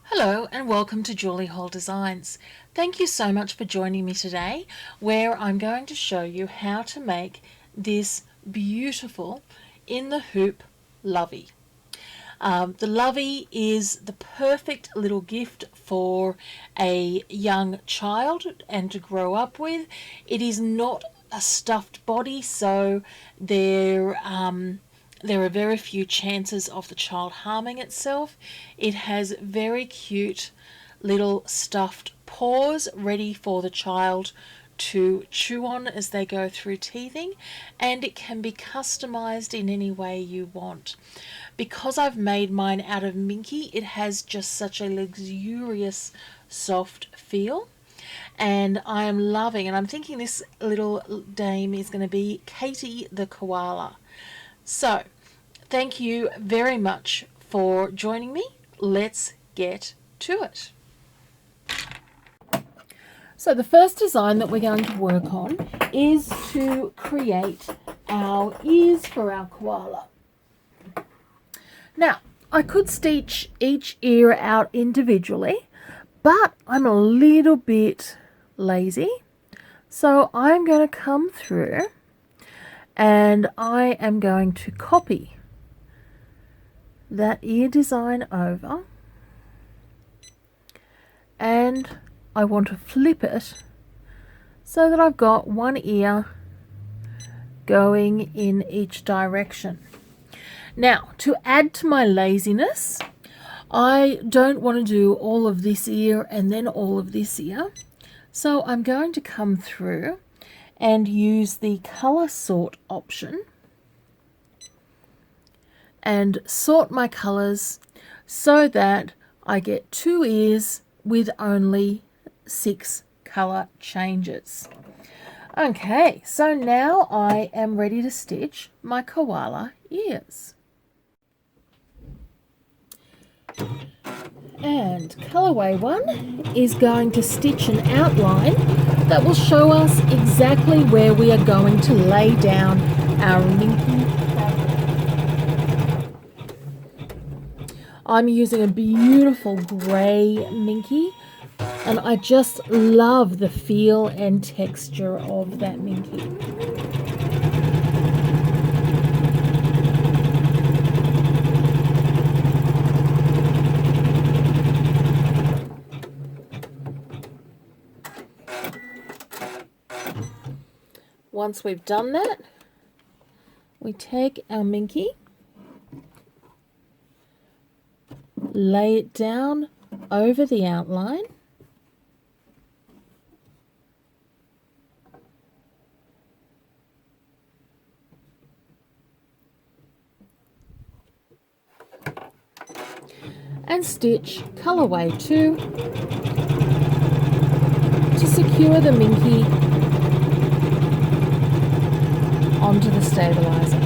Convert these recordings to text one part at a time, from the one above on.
Hello and welcome to Julie Hall Designs. Thank you so much for joining me today, where I'm going to show you how to make this beautiful in the hoop lovey. The lovey is the perfect little gift for a young child and to grow up with. It is not a stuffed body, so there are very few chances of the child harming itself. It has very cute little stuffed paws ready for the child to chew on as they go through teething, and it can be customized in any way you want. Because I've made mine out of minky, it has just such a luxurious soft feel, and I am loving, and I'm thinking this little dame is going to be Katie the koala. So, thank you very much for joining me. Let's get to it. So the first design that we're going to work on is to create our ears for our koala. Now, I could stitch each ear out individually, but I'm a little bit lazy. So I'm going to come through and I am going to copy that ear design over, and I want to flip it so that I've got one ear going in each direction. Now, to add to my laziness, I don't want to do all of this ear and then all of this ear, so I'm going to come through and use the color sort option and sort my colors so that I get 2 ears with only 6 color changes. Okay, so now I am ready to stitch my koala ears. And colorway 1 is going to stitch an outline that will show us exactly where we are going to lay down our minky fabric. I'm using a beautiful grey minky, and I just love the feel and texture of that minky. Once we've done that, we take our minky, lay it down over the outline, and stitch colorway 2 to secure the minky onto the stabilizer.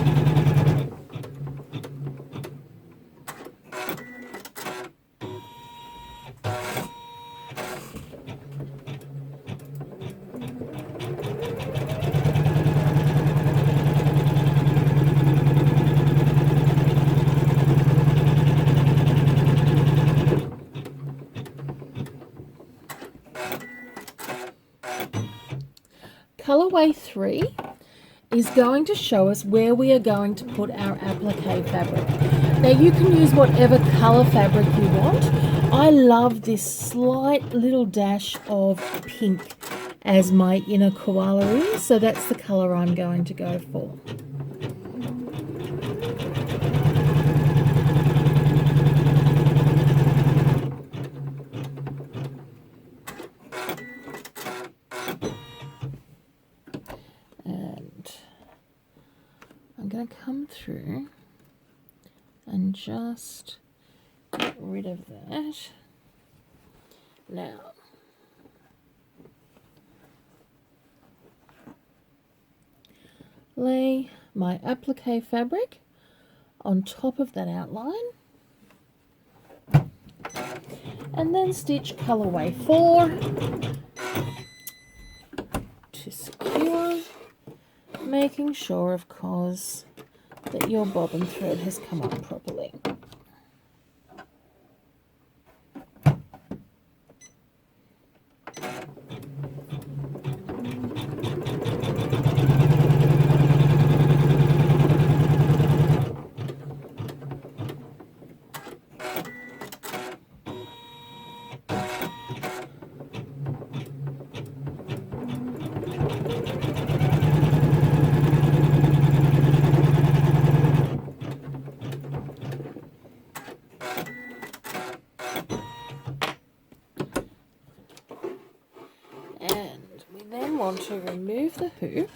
Colorway 3 is going to show us where we are going to put our applique fabric. Now you can use whatever color fabric you want. I love this slight little dash of pink as my inner koala is, so that's the color I'm going to go for. I'm going to come through and just get rid of that. Now, lay my applique fabric on top of that outline, and then stitch colorway 4 to secure, making sure, of course, that your bobbin thread has come up properly. want to remove the hoop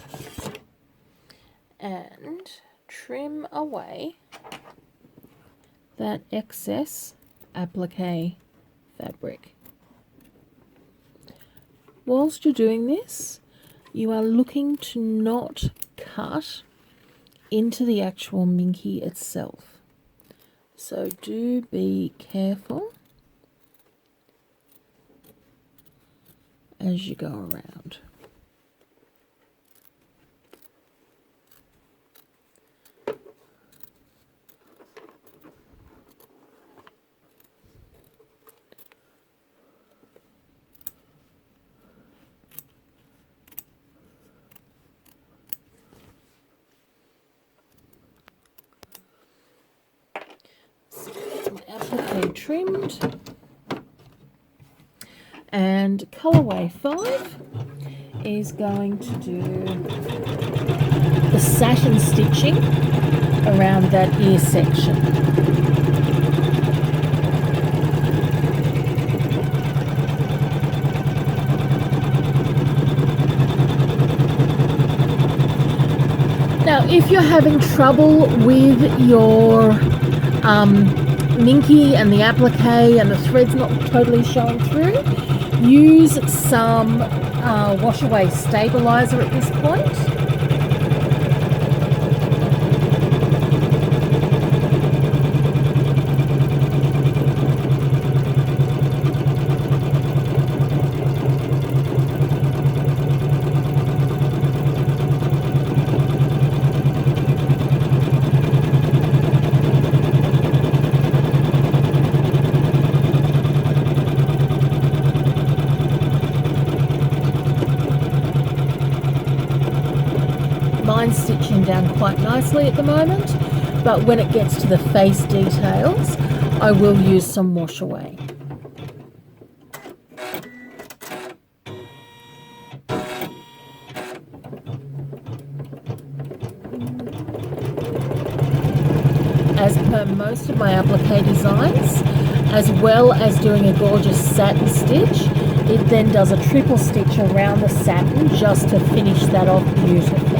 and trim away that excess applique fabric. Whilst you're doing this, you are looking to not cut into the actual minky itself. So do be careful as you go around. Applique trimmed, and colorway 5 is going to do the satin stitching around that ear section. Now, if you're having trouble with your minky and the applique and the thread's not totally showing through, use some wash away stabilizer at this point. Mine's stitching down quite nicely at the moment, but when it gets to the face details, I will use some wash away. As per most of my applique designs, as well as doing a gorgeous satin stitch, it then does a triple stitch around the satin just to finish that off beautifully.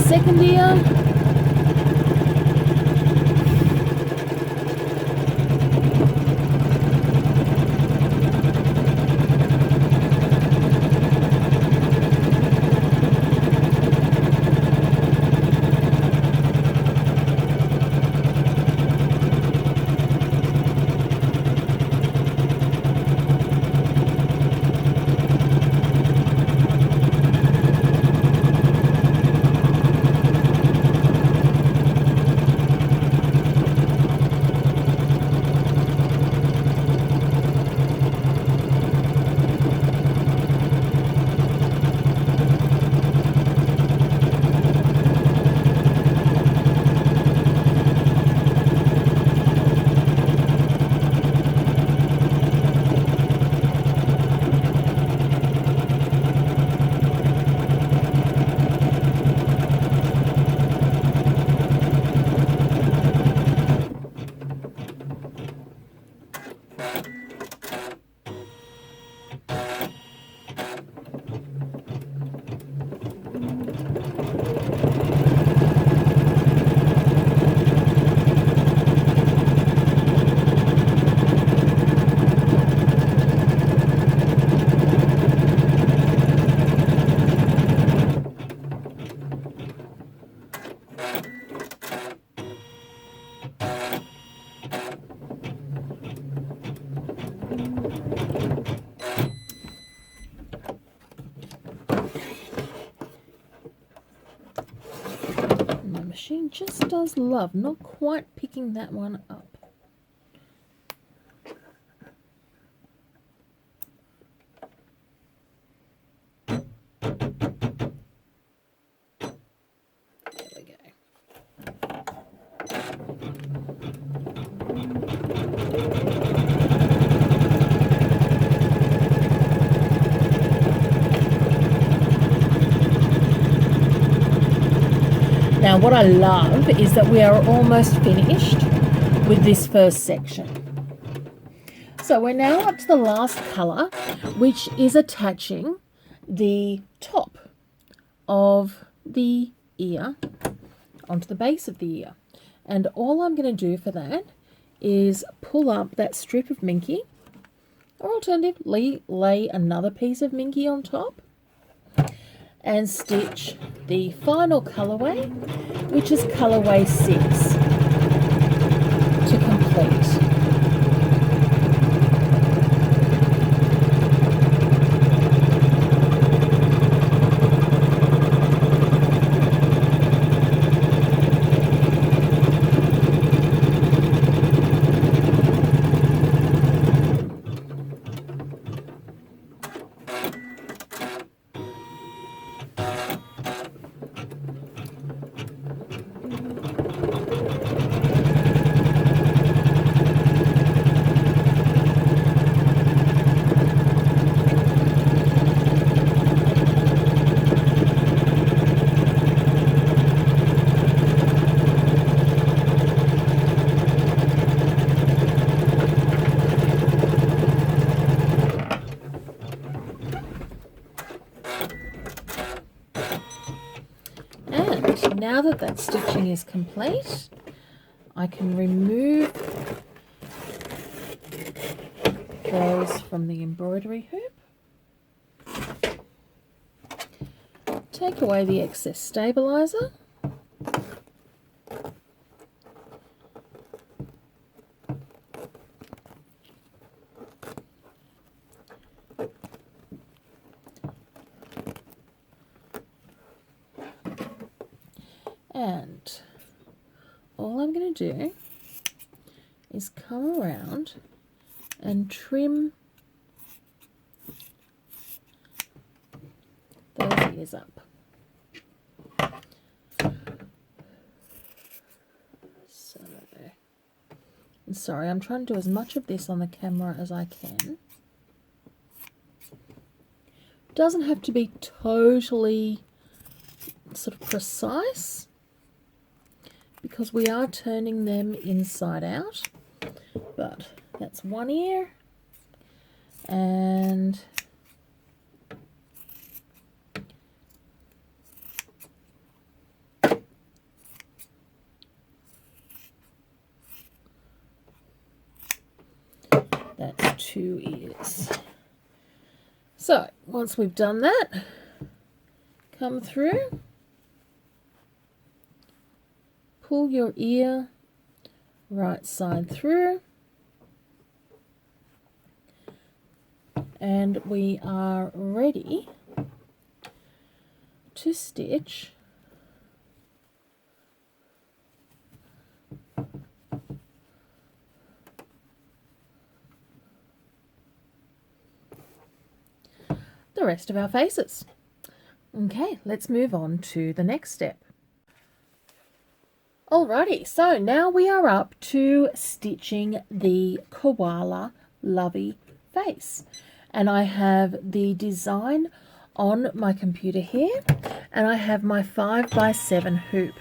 Second ear. She just does love not quite picking that one up. Now what I love is that we are almost finished with this first section. So we're now up to the last colour, which is attaching the top of the ear onto the base of the ear. And all I'm going to do for that is pull up that strip of minky, or alternatively lay another piece of minky on top, and stitch the final colourway, which is colourway 6, to complete. Now that that stitching is complete, I can remove those from the embroidery hoop, take away the excess stabilizer, and all I'm going to do is come around and trim those ears up. So, I'm sorry, I'm trying to do as much of this on the camera as I can. Doesn't have to be totally sort of precise, because we are turning them inside out. But that's one ear, and that's 2 ears. So once we've done that, come through, pull your ear right side through, and we are ready to stitch the rest of our faces. Okay, let's move on to the next step. Alrighty, so now we are up to stitching the Koala Lovey face. And I have the design on my computer here, and I have my 5x7 hoop.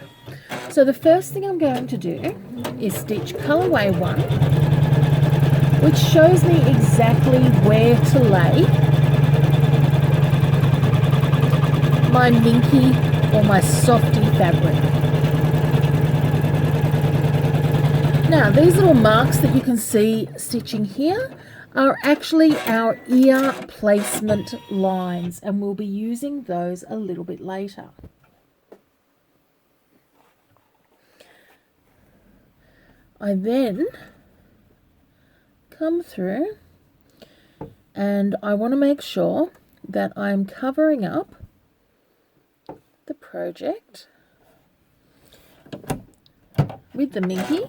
So the first thing I'm going to do is stitch colorway 1, which shows me exactly where to lay my minky or my softy fabric. Now these little marks that you can see stitching here are actually our ear placement lines, and we'll be using those a little bit later. I then come through and I want to make sure that I'm covering up the project with the Minky,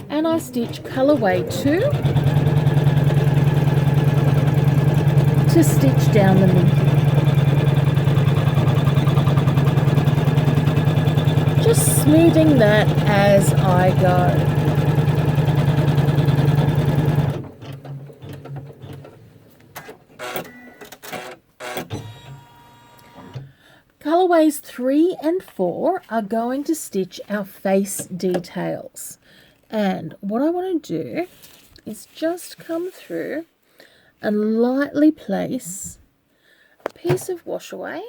and I stitch colorway 2 to stitch down the Minky. Just smoothing that as I go. Colorways 3 and 4 are going to stitch our face details. And what I want to do is just come through and lightly place a piece of wash away.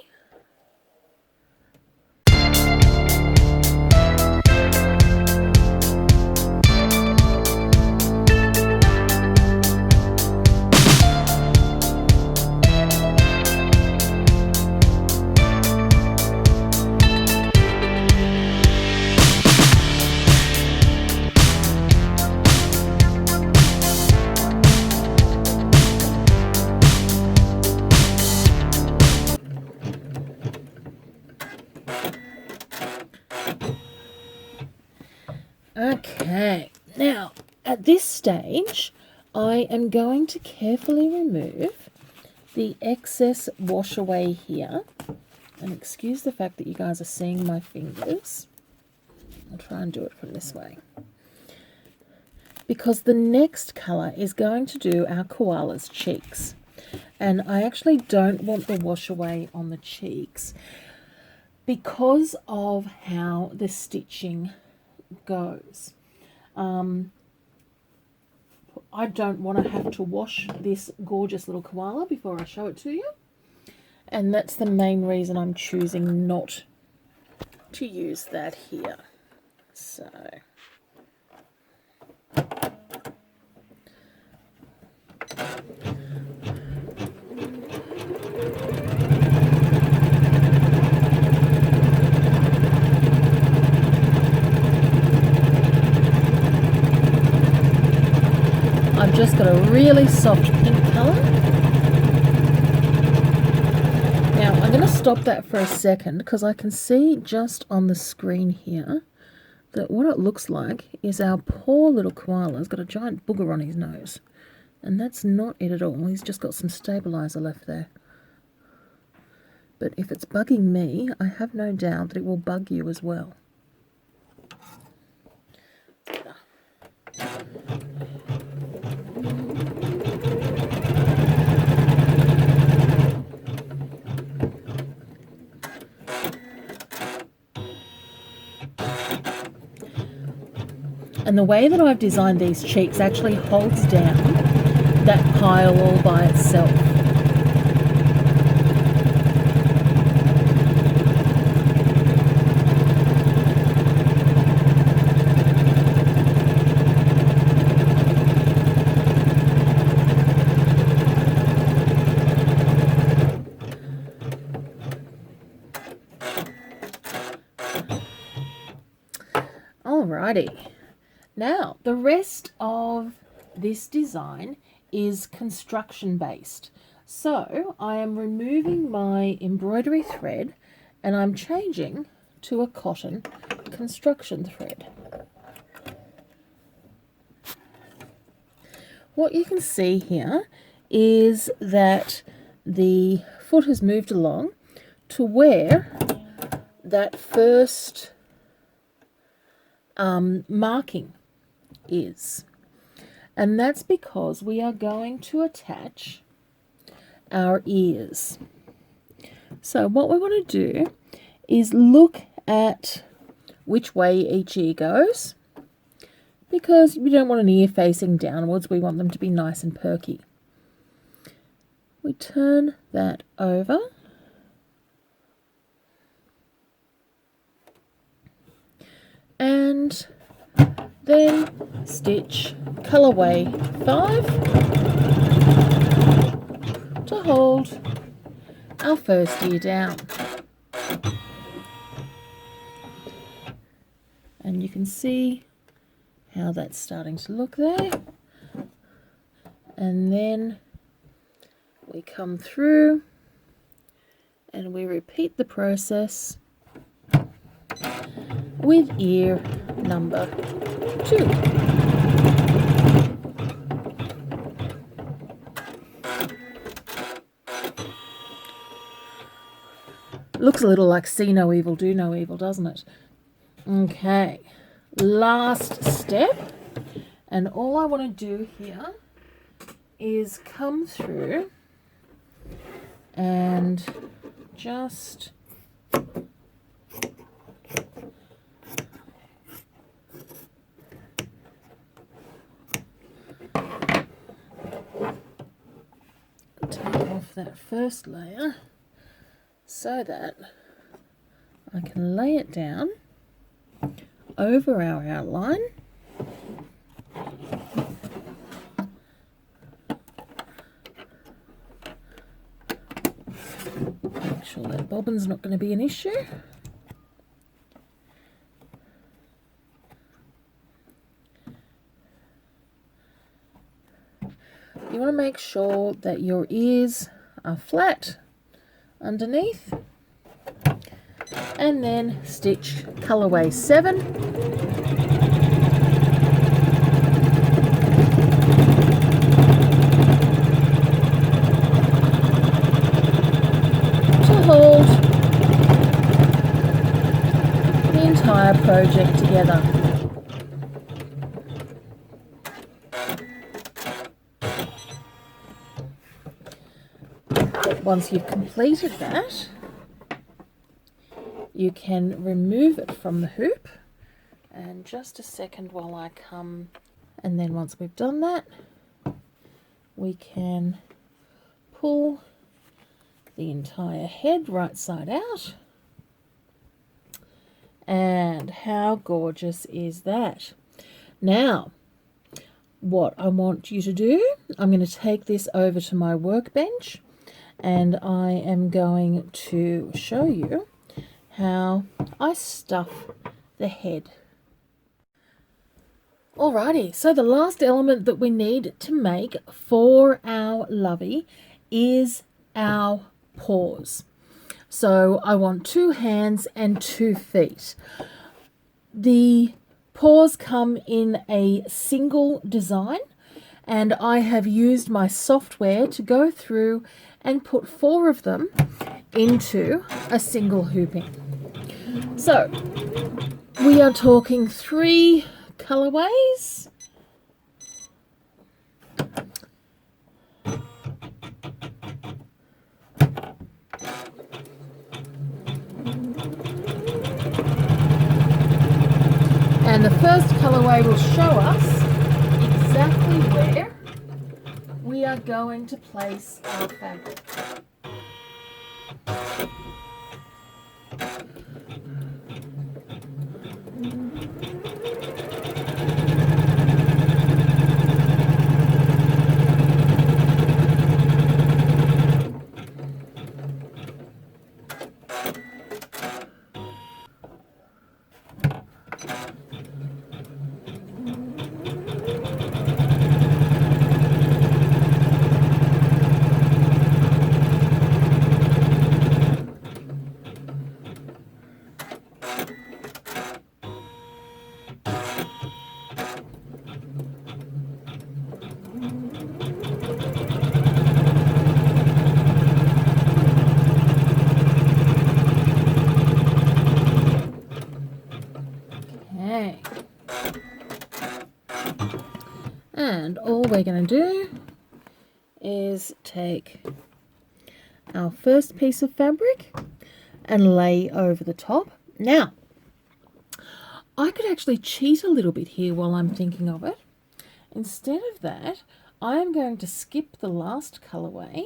Okay, now at this stage I am going to carefully remove the excess wash away here, and excuse the fact that you guys are seeing my fingers. I'll try and do it from this way, because the next colour is going to do our koala's cheeks, and I actually don't want the wash away on the cheeks because of how the stitching goes. I don't want to have to wash this gorgeous little koala before I show it to you, and that's the main reason I'm choosing not to use that here. So I've just got a really soft pink colour. Now I'm going to stop that for a second because I can see just on the screen here that what it looks like is our poor little koala's got a giant booger on his nose. And that's not it at all. He's just got some stabilizer left there. But if it's bugging me, I have no doubt that it will bug you as well. And the way that I've designed these cheeks actually holds down that pile all by itself. Alrighty. Now, the rest of this design is construction based. So I am removing my embroidery thread and I'm changing to a cotton construction thread. What you can see here is that the foot has moved along to where that first marking is, and that's because we are going to attach our ears. So what we want to do is look at which way each ear goes, because we don't want an ear facing downwards, we want them to be nice and perky. We turn that over and then stitch colorway 5 to hold our first ear down. And you can see how that's starting to look there. And then we come through and we repeat the process with ear number 2. Looks a little like see no evil, do no evil, doesn't it? Okay, last step, and all I want to do here is come through and just take off that first layer so that I can lay it down over our outline. Make sure that bobbin's not going to be an issue. You want to make sure that your ears are flat underneath, and then stitch colorway 7. To hold the entire project together. Once you've completed that, you can remove it from the hoop. And just a second while I come, and then once we've done that, we can pull the entire head right side out. And how gorgeous is that? Now, what I want you to do, I'm going to take this over to my workbench, and I am going to show you how I stuff the head. Alrighty, so the last element that we need to make for our lovey is our paws. So I want 2 hands and 2 feet. The paws come in a single design, and I have used my software to go through and put 4 of them into a single hooping. So we are talking 3 colorways. And the first colorway will show us exactly where we are going to place our fabric. And all we're going to do is take our first piece of fabric and lay over the top. Now, I could actually cheat a little bit here while I'm thinking of it. Instead of that, I am going to skip the last colorway,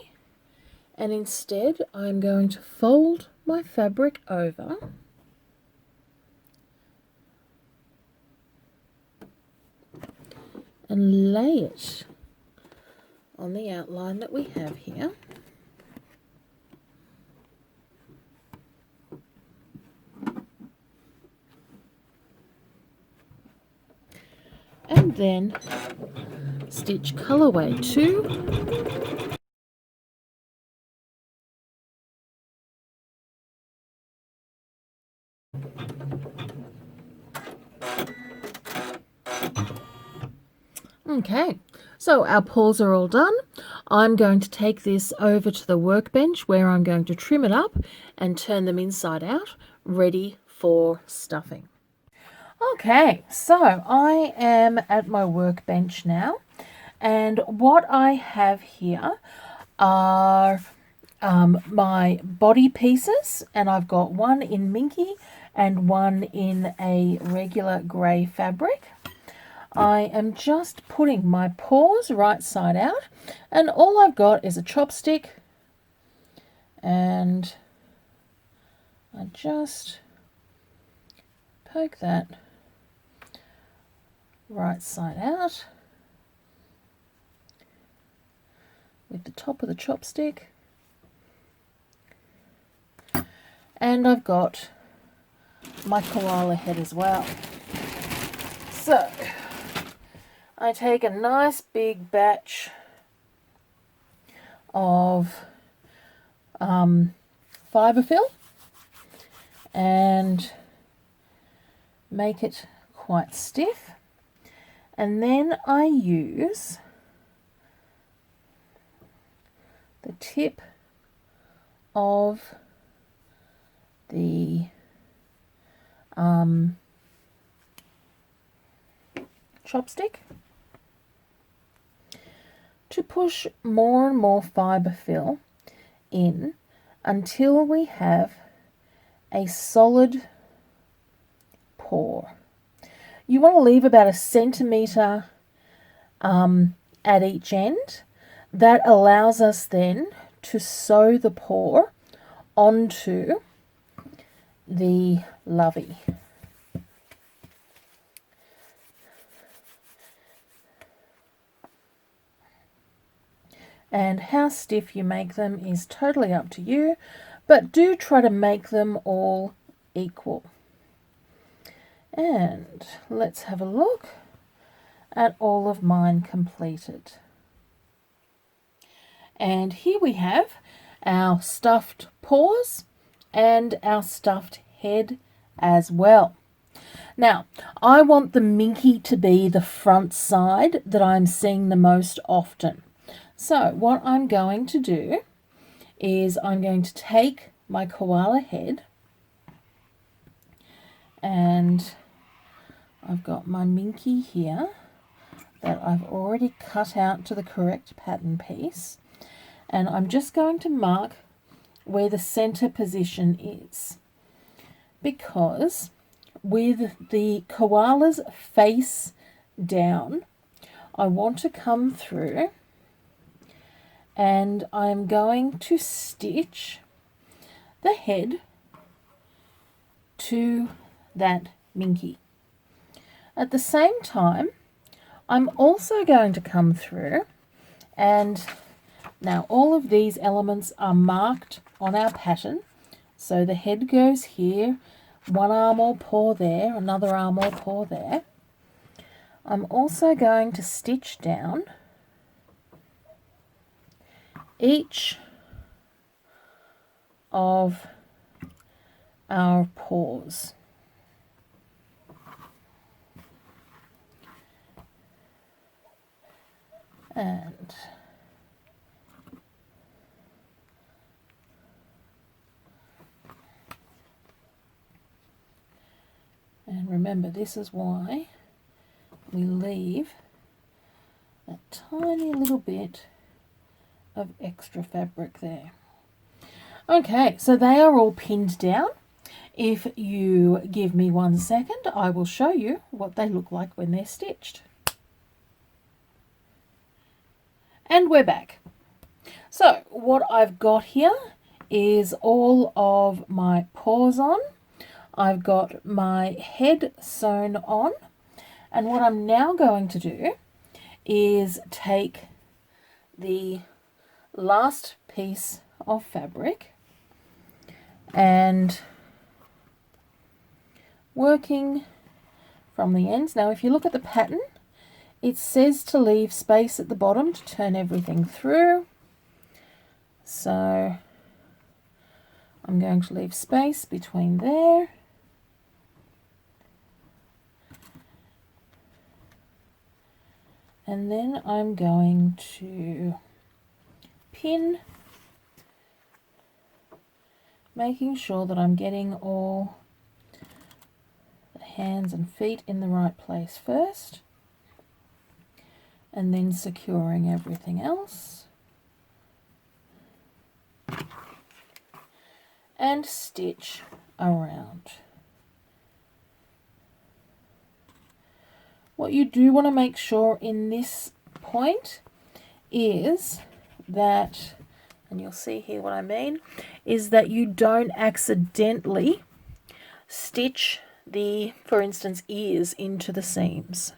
and instead I'm going to fold my fabric over and lay it on the outline that we have here. And then stitch colorway 2. Okay, so our paws are all done. I'm going to take this over to the workbench where I'm going to trim it up and turn them inside out, ready for stuffing. Okay, so I am at my workbench now, and what I have here are my body pieces, and I've got one in minky and one in a regular grey fabric. I am just putting my paws right side out, and all I've got is a chopstick, and I just poke that right side out with the top of the chopstick, and I've got my koala head as well. So I take a nice big batch of fibre fill and make it quite stiff, and then I use the tip of the chopstick to push more and more fibre fill in until we have a solid paw. You want to leave about 1 centimetre at each end. That allows us then to sew the paw onto the lovey. And how stiff you make them is totally up to you, but do try to make them all equal. And let's have a look at all of mine completed. And here we have our stuffed paws and our stuffed head as well. Now, I want the minky to be the front side that I'm seeing the most often. So what I'm going to do is I'm going to take my koala head, and I've got my minky here that I've already cut out to the correct pattern piece, and I'm just going to mark where the center position is, because with the koala's face down, I want to come through and I'm going to stitch the head to that minky. At the same time, I'm also going to come through, and now all of these elements are marked on our pattern. So the head goes here, one arm or paw there, another arm or paw there. I'm also going to stitch down each of our paws. And remember, this is why we leave that tiny little bit of extra fabric there. Okay, so they are all pinned down. If you give me 1 second, I will show you what they look like when they're stitched. And we're back. So what I've got here is all of my paws on. I've got my head sewn on, and what I'm now going to do is take the last piece of fabric and working from the ends. Now if you look at the pattern, it says to leave space at the bottom to turn everything through. So I'm going to leave space between there And then I'm going to pin, making sure that I'm getting all the hands and feet in the right place first, and then securing everything else. And stitch around. What you do want to make sure in this point is that, and you'll see here what I mean, is that you don't accidentally stitch the, for instance, ears into the seams.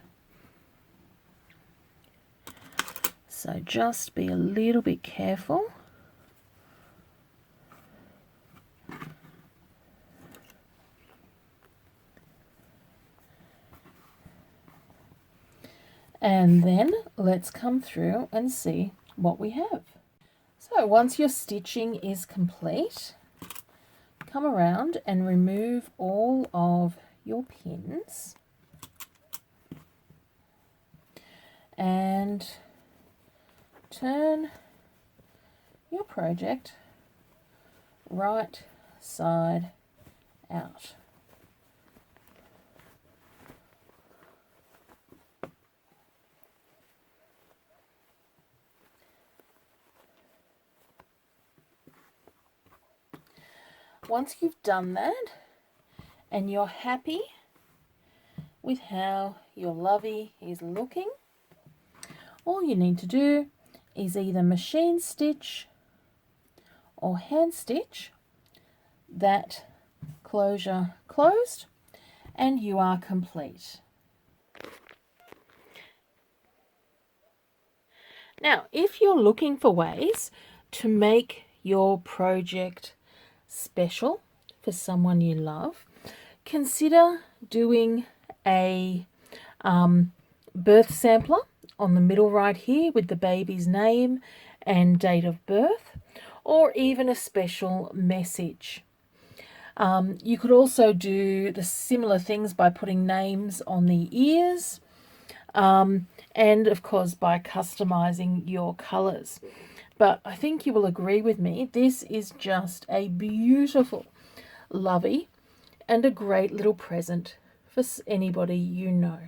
So just be a little bit careful. And then let's come through and see what we have. So once your stitching is complete, come around and remove all of your pins and turn your project right side out. Once you've done that and you're happy with how your lovey is looking, all you need to do is either machine stitch or hand stitch that closure closed, and you are complete. Now, if you're looking for ways to make your project special for someone you love, consider doing a birth sampler on the middle right here with the baby's name and date of birth, or even a special message. You could also do the similar things by putting names on the ears, and of course by customizing your colors. But I think you will agree with me, this is just a beautiful lovey and a great little present for anybody you know.